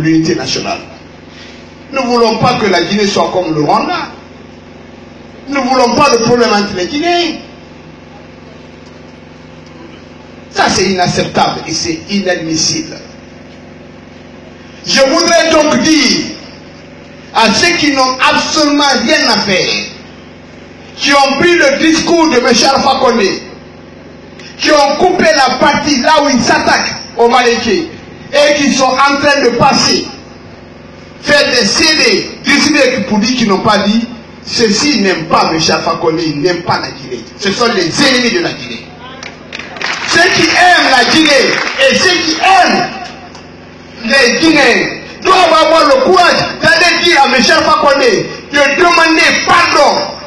l'unité nationale. Nous ne voulons pas que la Guinée soit comme le Rwanda. Nous ne voulons pas de problème entre les Guinéens. Ça, c'est inacceptable et c'est inadmissible. Je voudrais donc dire à ceux qui n'ont absolument rien à faire, qui ont pris le discours de M. Alpha Condé, qui ont coupé la partie là où ils s'attaquent au Maléké et qui sont en train de passer, faire des CD, décider pour dire qu'ils n'ont pas dit, ceux-ci n'aiment pas M. Alpha Condé, ils n'aiment pas la Guinée. Ce sont les ennemis de la Guinée. Ceux qui aiment la Guinée et ceux qui aiment les Guinéens doivent avoir le courage d'aller dire à M. Alpha Condé de demander pardon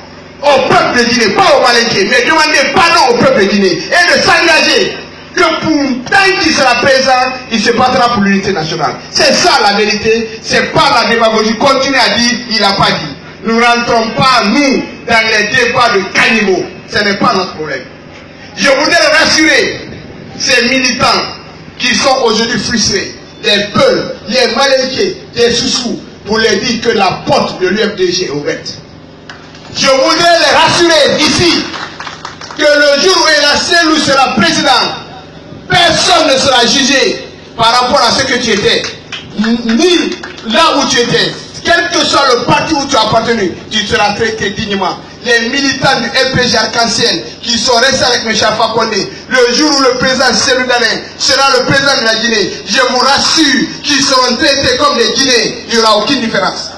au peuple de Guinée, pas au Maléké, mais demander pardon au peuple de Guinée et de s'engager que pour tant qu'il sera présent, il se battra pour l'unité nationale. C'est ça la vérité, c'est pas la démagogie. Continuez à dire, il n'a pas dit. Nous ne rentrons pas, nous, dans les débats de caniveau. Ce n'est pas notre problème. Je voudrais rassurer ces militants qui sont aujourd'hui frustrés, les Peuls, les Malékés, les Soussous, pour leur dire que la porte de l'UFDG est ouverte. Je voudrais les rassurer ici que le jour où El Selou sera président, personne ne sera jugé par rapport à ce que tu étais, ni là où tu étais. Quel que soit le parti où tu as appartenu, tu seras traité dignement. Les militants du RPG Arc-en-Ciel qui sont restés avec M. Alpha Condé, le jour où le président Cellou Dalein sera le président de la Guinée, je vous rassure qu'ils seront traités comme des Guinéens. Il n'y aura aucune différence.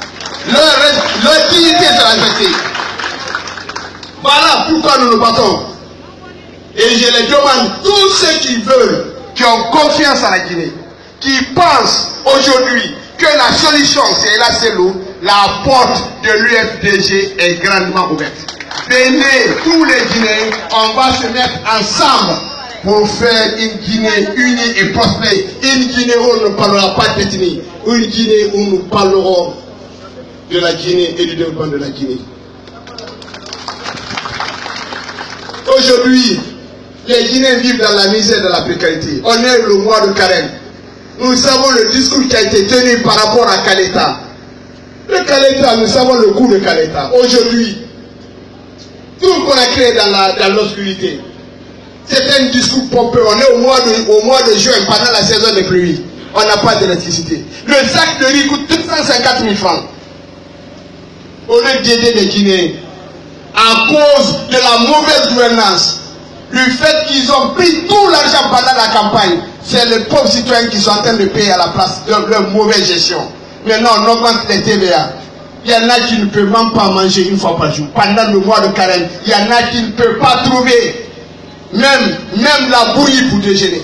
Leur dignité sera respectée. Voilà pourquoi nous nous battons. Et je les demande, tous ceux qui veulent, qui ont confiance en la Guinée, qui pensent aujourd'hui que la solution c'est El Selou, la porte de l'UFDG est grandement ouverte. Venez, tous les Guinéens, on va se mettre ensemble pour faire une Guinée unie et prospère. Une Guinée où on ne parlera pas d'ethnie. Une Guinée où nous parlerons de la Guinée et du développement de la Guinée. Aujourd'hui, les Guinéens vivent dans la misère et dans la précarité. On est le mois de carême. Nous savons le discours qui a été tenu par rapport à Kaleta. Le Kaleta, nous savons le coût de Kaleta. Aujourd'hui, tout ce qu'on a créé dans l'obscurité, c'est un discours pompeux. On est au mois de juin, pendant la saison des pluies. On n'a pas d'électricité. Le sac de riz coûte 250 000 francs. On est d'aider les Guinéens à cause de la mauvaise gouvernance. Le fait qu'ils ont pris tout l'argent pendant la campagne, c'est les pauvres citoyens qui sont en train de payer à la place de leur mauvaise gestion. Maintenant, on augmente les TVA. Il y en a qui ne peuvent même pas manger une fois par jour. Pendant le mois de carême, il y en a qui ne peuvent pas trouver même la bouillie pour déjeuner.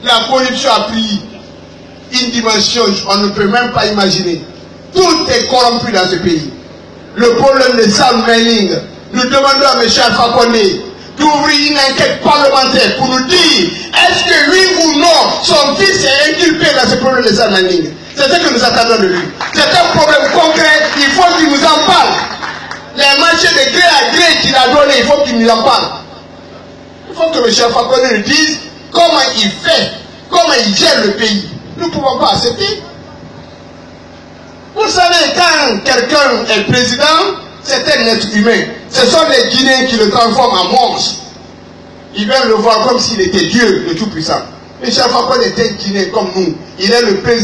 La corruption a pris une dimension on ne peut même pas imaginer. Tout est corrompu dans ce pays. Le problème de Sam Mailing, nous demandons à M. Alpha Condé d'ouvrir une enquête parlementaire pour nous dire est-ce que oui ou non son fils est inculpé dans ce problème de Sam Mailing. C'est ce que nous attendons de lui. C'est un problème concret, il faut qu'il nous en parle. Les marchés de gré à gré qu'il a donné, il faut qu'il nous en parle. Il faut que M. Alpha Condé nous dise comment il fait, comment il gère le pays. Nous ne pouvons pas accepter. Vous savez, quand quelqu'un est président, c'est un être humain. Ce sont les Guinéens qui le transforment en monstre. Ils veulent le voir comme s'il était Dieu, le Tout-Puissant. M. Alpha Condé était Guinéen comme nous. Il est le président.